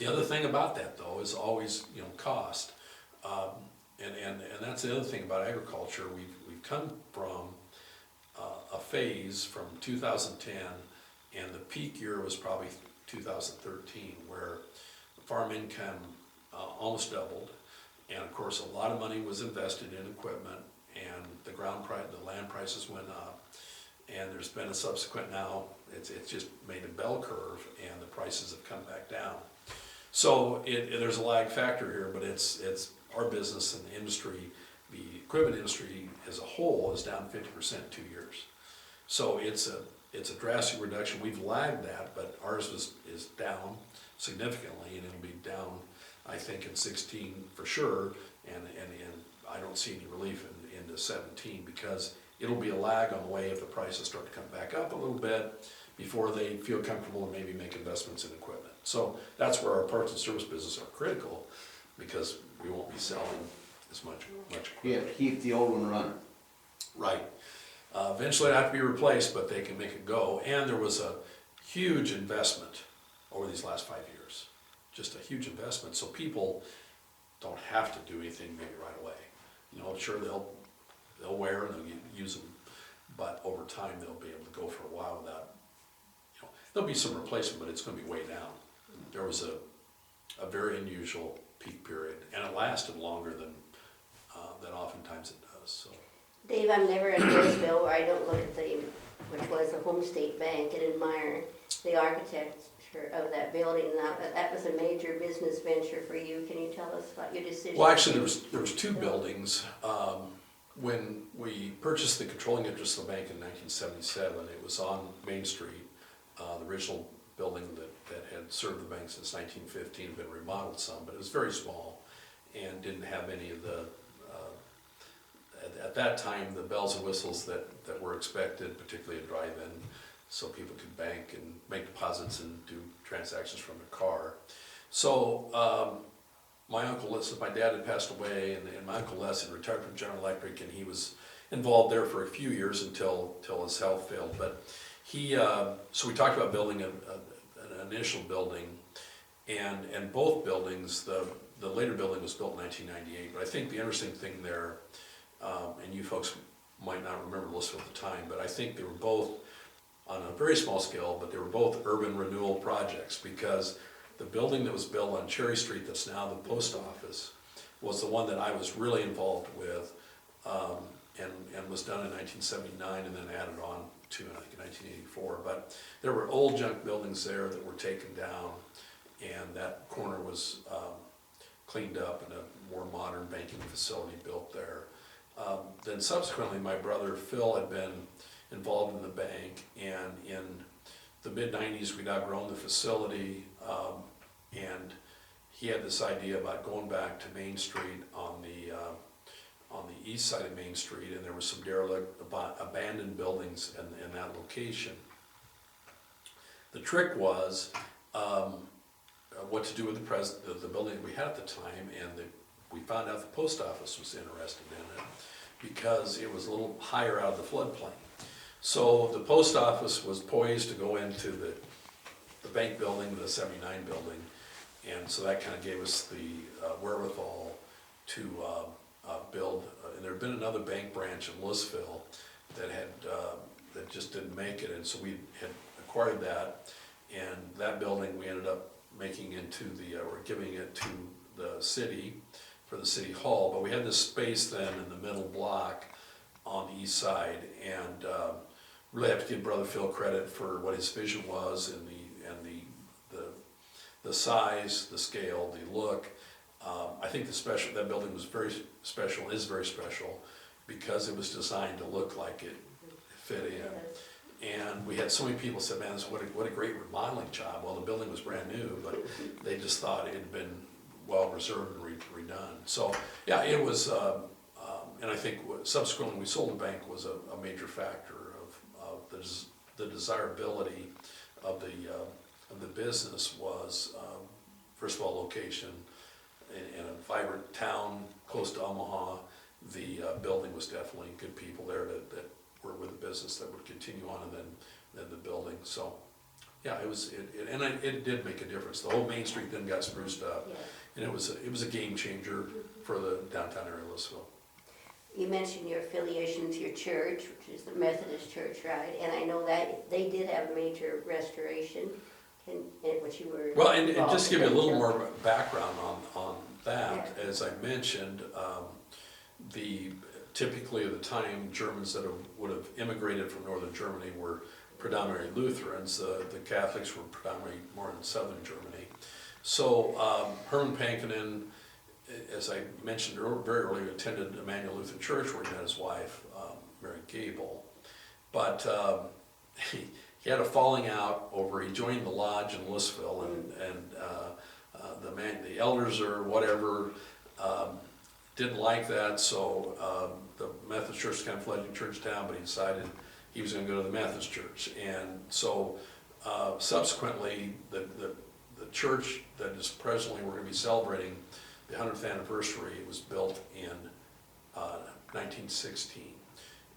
The other thing about that though is always, cost. And that's the other thing about agriculture. We've come from a phase from 2010, and the peak year was probably 2013, where farm income almost doubled, and of course a lot of money was invested in equipment, and the land prices went up, and there's been a subsequent now, it's just made a bell curve, and the prices have come back down. So there's a lag factor here, but it's our business and the industry, the equipment industry as a whole is down 50% in 2 years. So it's a drastic reduction. We've lagged that, but ours is down significantly, and it'll be down, I think, in 16 for sure, and I don't see any relief into 17, because it'll be a lag on the way if the prices start to come back up a little bit before they feel comfortable and maybe make investments in equipment. So that's where our parts and service business are critical, because we won't be selling as much equipment. You have to keep the old one running. Right. Eventually it'll have to be replaced, but they can make it go. And there was a huge investment over these last 5 years. Just a huge investment, so people don't have to do anything maybe right away. Sure, they'll wear and they'll use them, but over time they'll be able to go for a while without, there'll be some replacement, but it's going to be way down. There was a very unusual peak period, and it lasted longer than oftentimes it does. So. Dave, I'm never in Louisville where I don't look at which was the Home State Bank, and admire the architecture of that building. Now, that was a major business venture for you. Can you tell us about your decision? Well, actually, there was two buildings. When we purchased the controlling interest of the bank in 1977, it was on Main Street. The original building that had served the bank since 1915 had been remodeled some, but it was very small and didn't have any of the, at that time, the bells and whistles that were expected, particularly a drive-in, so people could bank and make deposits and do transactions from their car. So my uncle Les, my dad had passed away, and my uncle Les had retired from General Electric, and he was involved there for a few years until his health failed. But so we talked about building an initial building, and both buildings, the later building was built in 1998, but I think the interesting thing there, and you folks might not remember Louisville at the time, but I think they were both on a very small scale, but they were both urban renewal projects, because the building that was built on Cherry Street that's now the post office was the one that I was really involved with, and was done in 1979 and then added on to, I think, in 1984. But there were old junk buildings there that were taken down, and that corner was cleaned up and a more modern banking facility built there. Then subsequently, my brother Phil had been involved in the bank, and in the mid-90s we'd outgrown the facility, and he had this idea about going back to Main Street on the east side of Main Street, and there were some derelict, abandoned buildings in that location. The trick was what to do with the building that we had at the time, and we found out the post office was interested in it because it was a little higher out of the floodplain. So the post office was poised to go into the bank building, the 79 building, and so that kind of gave us the wherewithal to build. And there had been another bank branch in Louisville that just didn't make it, and so we had acquired that, and that building we ended up making into or giving it to the city for the city hall. But we had this space then in the middle block on the east side, and really have to give Brother Phil credit for what his vision was, and the size, the scale, the look. I think that building was very special, is very special, because it was designed to look like it fit in. And we had so many people said, man, what a great remodeling job. Well, the building was brand new, but they just thought it had been well reserved and redone. So yeah, it was, and I think subsequently we sold the bank was a major factor of the desirability of the business was, first of all, location in a vibrant town close to Omaha. The building was definitely good people there that were with the business that would continue on, and then the building. So Yeah, it did make a difference. The whole Main Street then got spruced up, Yeah. and it was a game changer for the downtown area of Louisville. You mentioned your affiliation with your church, which is the Methodist Church, right? And I know that they did have a major restoration, in which you were Well, and involved just to give you a in, little so- more background on that, Yeah. as I mentioned, typically at the time, Germans that would have immigrated from northern Germany were predominantly Lutherans. The Catholics were predominantly more in southern Germany. So Herman Pankonin, as I mentioned very early, attended Emmanuel Lutheran Church where he met his wife, Mary Gable. But he had a falling out over, he joined the lodge in Louisville, and the elders or whatever didn't like that, so the Methodist Church kind of fledgling church down, but he decided he was going to go to the Methodist Church. And so subsequently, the church that is presently, we're going to be celebrating the 100th anniversary, was built in 1916.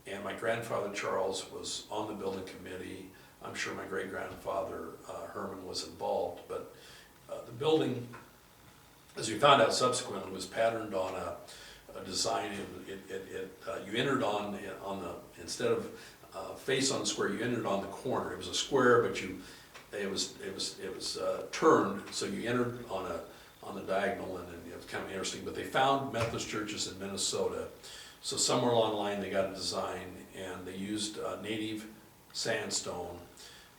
And my grandfather Charles was on the building committee. I'm sure my great-grandfather Herman was involved, but the building, as we found out subsequently, was patterned on a design. You entered on the, instead of face on the square, you entered on the corner. It was a square, but it was turned, so you entered on the diagonal, and it was kind of interesting. But they found Methodist churches in Minnesota, so somewhere along the line they got a design, and they used native sandstone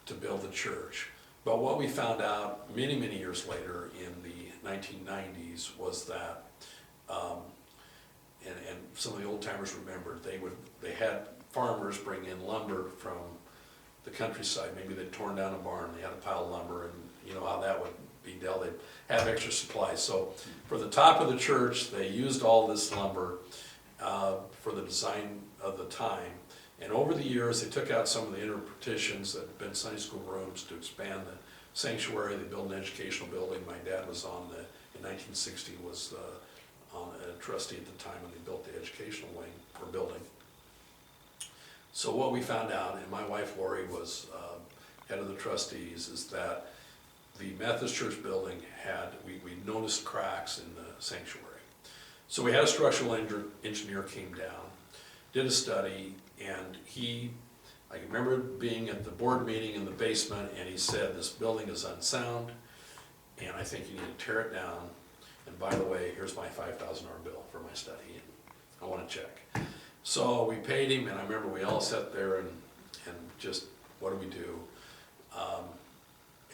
to build the church. But what we found out many years later in the 1990s was that, and some of the old timers remembered, they had farmers bring in lumber from the countryside. Maybe they'd torn down a barn, they had a pile of lumber, and you know how that would be dealt. They'd have extra supplies. So for the top of the church, they used all this lumber for the design of the time. And over the years, they took out some of the inner partitions that had been Sunday school rooms to expand the sanctuary. They built an educational building. My dad was in 1960, was a trustee at the time when they built the educational wing or building. So what we found out, and my wife Lori was head of the trustees, is that the Methodist Church building we noticed cracks in the sanctuary. So we had a structural engineer came down, did a study, and I remember being at the board meeting in the basement, and he said, this building is unsound, and I think you need to tear it down, and by the way, here's my $5,000 bill for my study, and I want to check. So we paid him, and I remember we all sat there and just, what do we do?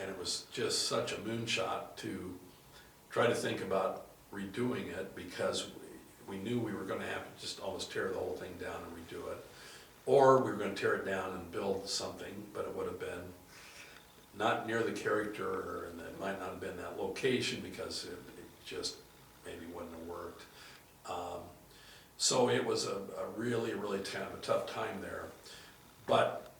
And it was just such a moonshot to try to think about redoing it, because we knew we were going to have to just almost tear the whole thing down and redo it. Or we were going to tear it down and build something, but it would have been not near the character, and it might not have been that location, because it just maybe wouldn't have worked. So it was a really kind of a tough time there. But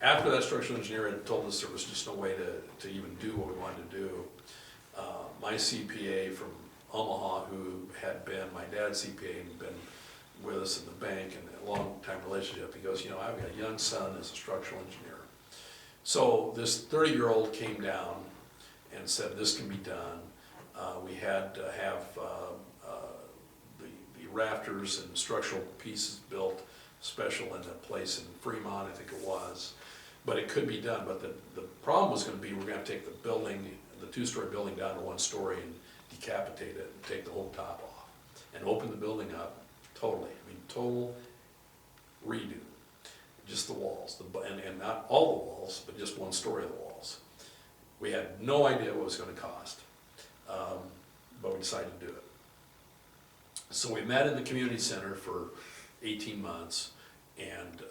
after that structural engineer had told us there was just no way to even do what we wanted to do, my CPA from Omaha, who had been my dad's CPA and been with us in the bank and a long time relationship, he goes, I've got a young son as a structural engineer. So this 30-year-old came down and said this can be done. We had to have the rafters and structural pieces built special in a place in Fremont, I think it was, but it could be done. But the problem was going to be, we're going to take the building, the two-story building, down to one story and decapitate it and take the whole top off and open the building up totally. I mean, total redo. Just the walls, and not all the walls, but just one story of the walls. We had no idea what it was going to cost, but we decided to do it. So we met in the community center for 18 months, and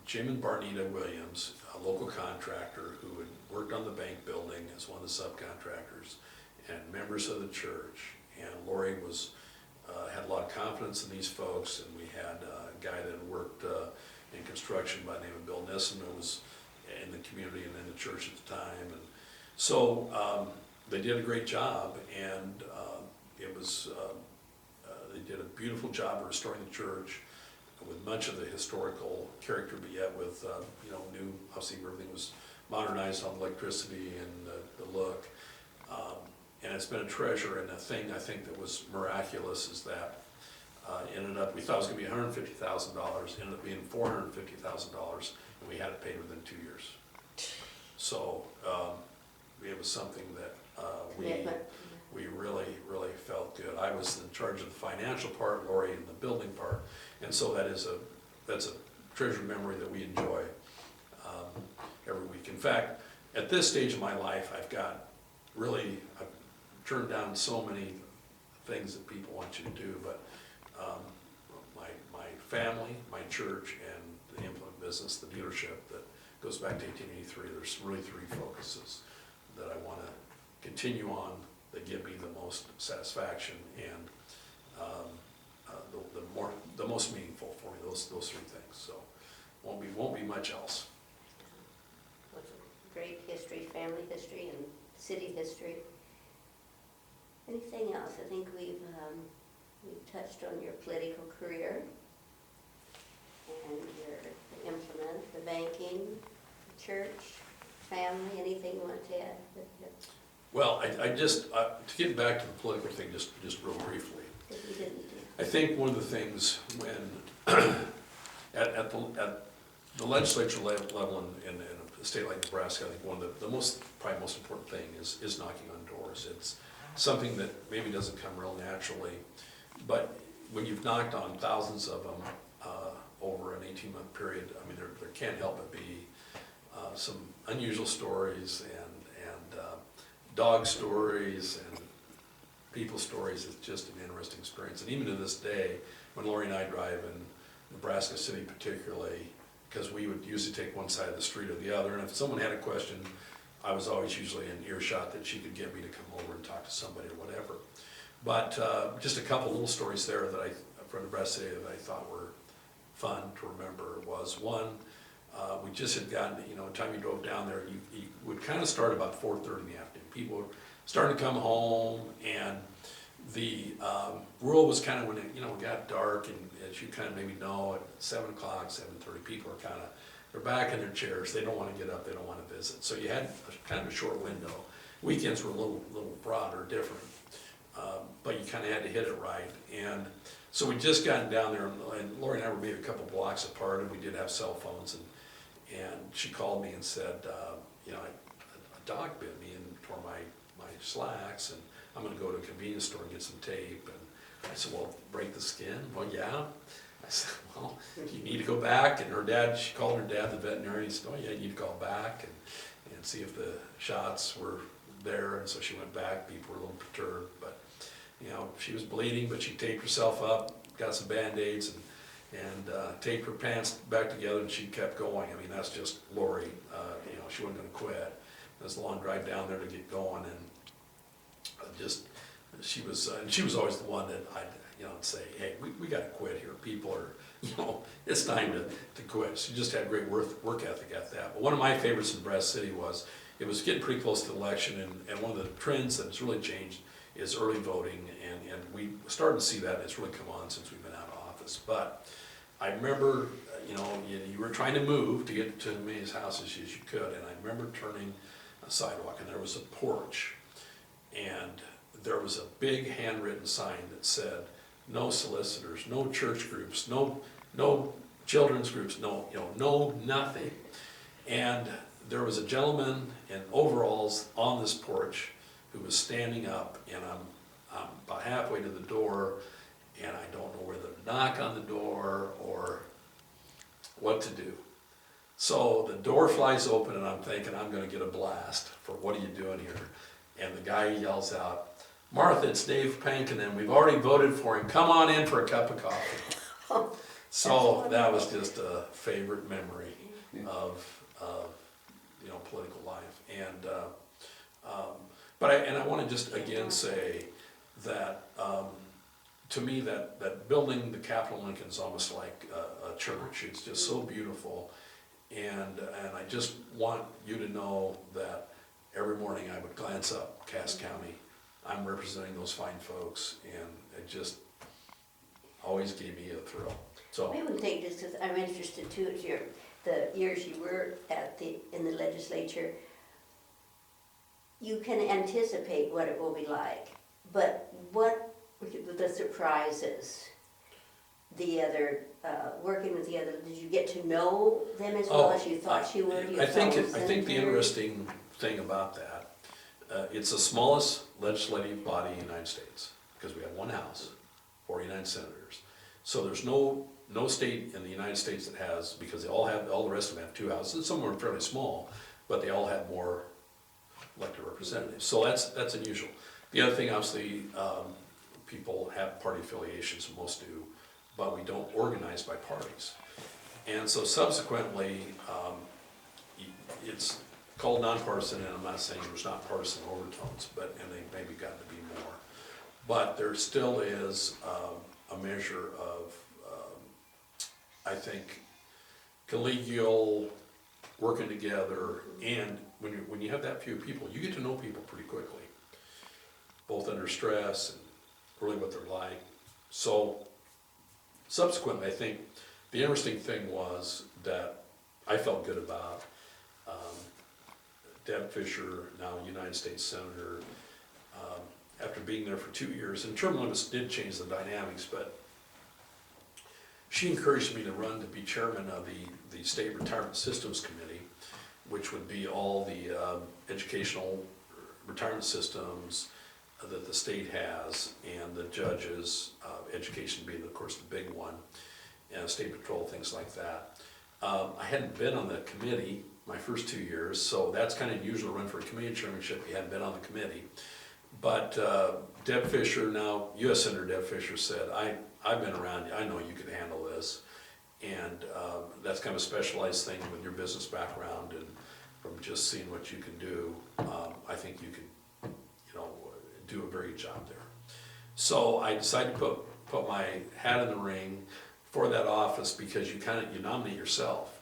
Jim and Barnita Williams, a local contractor who had worked on the bank building as one of the subcontractors, and members of the church, and Lori had a lot of confidence in these folks, and we had a guy that had worked in construction by the name of Bill Nissen, who was in the community and in the church at the time. And so they did a great job, and they did a beautiful job of restoring the church with much of the historical character, but yet with new, obviously everything was modernized on electricity and the look. And it's been a treasure, and the thing I think that was miraculous is that ended up, we thought it was gonna be $150,000, ended up being $450,000, and we had it paid within 2 years. So, it was something that we really, really felt good. I was in charge of the financial part, Lori in the building part, and so that's a treasured memory that we enjoy every week. In fact, at this stage of my life, I've turned down so many things that people want you to do, but my family, my church, and the implement business, the dealership that goes back to 1883, there's really 3 focuses that I want to continue on that give me the most satisfaction and the most meaningful for me, those 3 things. So won't be much else. Great history, family history, and city history. Anything else? I think we've touched on your political career and your implement, the banking, the church, family. Anything you want to add? Well, I just, to get back to the political thing, just real briefly. Because you didn't. I think one of the things when, at the legislature level in a state like Nebraska, I think one of the probably most important thing is knocking on doors. It's something that maybe doesn't come real naturally, but when you've knocked on thousands of them over an 18-month period, I mean, there can't help but be some unusual stories and dog stories and people stories. It's just an interesting experience. And even to this day, when Lori and I drive in Nebraska City particularly, because we would usually take one side of the street or the other, and if someone had a question, I was always usually in earshot that she could get me to come over and talk to somebody or whatever. But just a couple little stories there that from Nebraska City that I thought were fun to remember was one, we just had gotten, the time you drove down there, you would kind of start about 4:30 in the afternoon. People were starting to come home, and the world was kind of, when it got dark, and as you kind of maybe know, at 7 o'clock, 7:30, people are they're back in their chairs, they don't want to get up, they don't want to visit. So you had kind of a short window. Weekends were a little broader, different, but you kind of had to hit it right. And so we just gotten down there, and Lori and I were maybe a couple blocks apart, and we did have cell phones, and she called me and said, a dog bit me and tore my slacks, and I'm going to go to a convenience store and get some tape. And I said, well, break the skin? Well, yeah. I said, well, you need to go back. And she called her dad, the veterinarian. He said, oh yeah, you need to call back and see if the shots were there. And so she went back. People were a little perturbed, but she was bleeding, but she taped herself up, got some Band-Aids, and taped her pants back together, and she kept going. I mean, that's just Lori. She wasn't going to quit. It was a long drive down there to get going, and she was always the one that I'd say, hey, we got to quit here. People are, it's time to quit. She just had great work ethic at that. But one of my favorites in Nebraska City was, it was getting pretty close to the election, and one of the trends that has really changed is early voting, and we started to see that. It's really come on since we've been out of office. But I remember, you were trying to move to get to as many houses as you could, and I remember turning a sidewalk, and there was a porch, and there was a big handwritten sign that said, no solicitors, no church groups, no children's groups, no nothing. And there was a gentleman in overalls on this porch who was standing up, and I'm about halfway to the door, and I don't know whether to knock on the door or what to do. So the door flies open, and I'm thinking I'm going to get a blast for what are you doing here? And the guy yells out, Martha, it's Dave Pankonin. We've already voted for him. Come on in for a cup of coffee. So that was just a favorite memory of political life. And but I want to just again say that to me that building the Capitol Lincoln is almost like a church. It's just so beautiful, and I just want you to know that every morning I would glance up Cass County. I'm representing those fine folks, and it just always gave me a thrill. So We would think, just because I'm interested too, is the years you were in the legislature, you can anticipate what it will be like, but what the surprises, working with the other, did you get to know them as well as you thought you would? I think the interesting thing about that, it's the smallest legislative body in the United States, because we have one House, 49 senators. So there's no state in the United States that has, because all the rest of them have two houses, and some are fairly small, but they all have more elected representatives. So that's unusual. The other thing, obviously, people have party affiliations, most do, but we don't organize by parties. And so subsequently, it's called nonpartisan, and I'm not saying there's not partisan overtones, and they maybe got to be more. But there still is a measure of, I think, collegial working together, and when you have that few people, you get to know people pretty quickly, both under stress and really what they're like. So subsequently, I think the interesting thing was that I felt good about Deb Fisher, now United States Senator, after being there for 2 years, and term limits did change the dynamics, but she encouraged me to run to be chairman of the State Retirement Systems Committee, which would be all the educational retirement systems that the state has, and the judges, education being, of course, the big one, and state patrol, things like that. I hadn't been on the committee my first 2 years, so that's kind of unusual to run for a committee chairmanship. You hadn't been on the committee. But Deb Fisher, now U.S. Senator Deb Fisher, said, I've been around, I know you can handle this. And that's kind of a specialized thing with your business background, and from just seeing what you can do, I think you can, do a very good job there. So I decided to put my hat in the ring for that office, because you nominate yourself,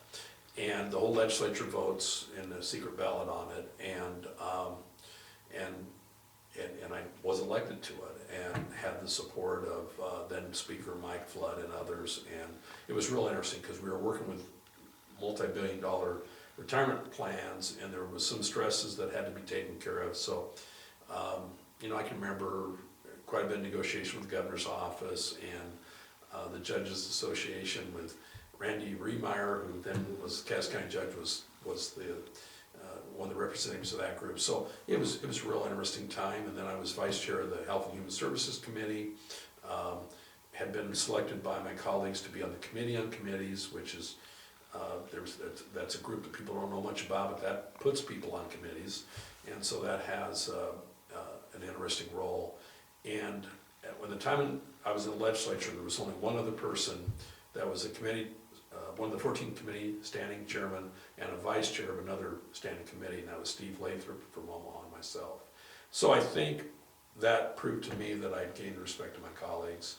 and the whole legislature votes in a secret ballot on it, and I was elected to it, and had the support of then Speaker Mike Flood and others, and it was real interesting, because we were working with multi-billion-dollar retirement plans, and there was some stresses that had to be taken care of. So I can remember quite a bit of negotiation with the governor's office and the Judges Association with Randy Remeyer, who then was Cass County Judge, was the one of the representatives of that group. So it was a real interesting time. And then I was vice chair of the Health and Human Services Committee. Had been selected by my colleagues to be on the Committee on Committees, which is that's a group that people don't know much about, but that puts people on committees, and so that has an interesting role. And when the time I was in the legislature, there was only one other person that was a committee, one of the 14 committee standing chairman, and a vice chair of another standing committee, and that was Steve Lathrop from Omaha and myself. So I think that proved to me that I'd gained the respect of my colleagues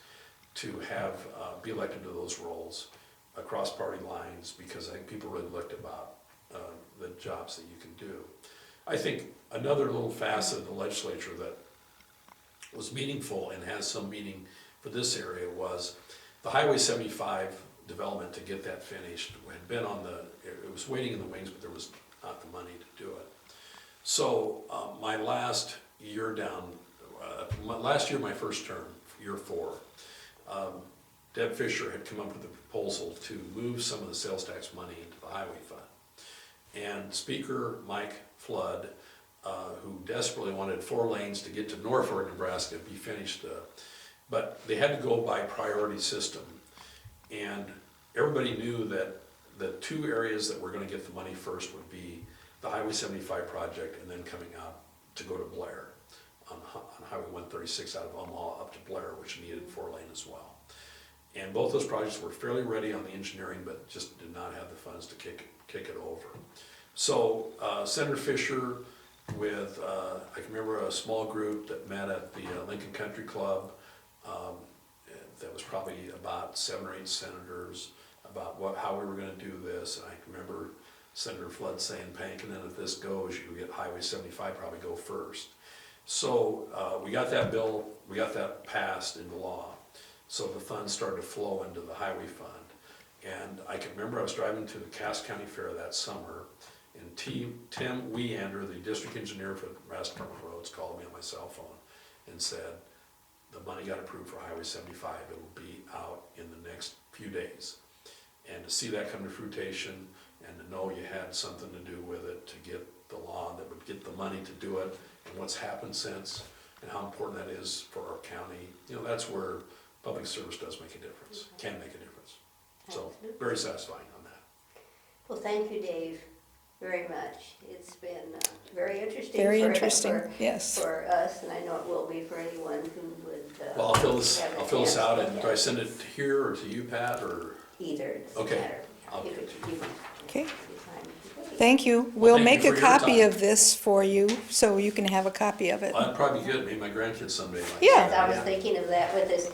to have be elected to those roles across party lines, because I think people really looked about the jobs that you can do. I think another little facet of the legislature that was meaningful and has some meaning for this area was the Highway 75 development. To get that finished had been it was waiting in the wings, but there was not the money to do it. So my last year my first term, year 4, Deb Fisher had come up with a proposal to move some of the sales tax money into the highway fund. And Speaker Mike Flood, who desperately wanted 4 lanes to get to Norfolk, Nebraska, be finished, but they had to go by priority system. And everybody knew that the 2 areas that were going to get the money first would be the Highway 75 project, and then coming out to go to Blair on Highway 136 out of Omaha up to Blair, which needed 4 lane as well. And both those projects were fairly ready on the engineering, but just did not have the funds to kick it over. So Senator Fisher, with I can remember a small group that met at the Lincoln Country Club. That was probably about 7 or 8 senators, about how we were going to do this. And I can remember Senator Flood saying, Pankonin, if this goes, you get Highway 75 probably go first. So we got that bill, we got that passed into law. So the funds started to flow into the highway fund. And I can remember I was driving to the Cass County Fair that summer, and Tim Weander, the district engineer for Mass Department of Roads, called me on my cell phone and said, the money got approved for Highway 75, it'll be out in the next few days. And to see that come to fruition, and to know you had something to do with it, to get the law that would get the money to do it, and what's happened since, and how important that is for our county, that's where public service does make a difference, can make a difference. So, Absolutely. very satisfying on that. Well, thank you, Dave, very much. It's been very interesting. Very for- interesting, for- yes. For us, and I know it will be for anyone who would. Well, I'll fill this have a out, chance and to do I send it here or to you, Pat, or? Either, it doesn't Okay. matter. I'll You give it could- to you. you can- Okay. anytime you like. Thank you. We'll thank you make for a your copy time. of this for you, so you can have a copy of it. Well, that'd probably be good, maybe my grandkids someday might. Yeah. I was thinking of that with this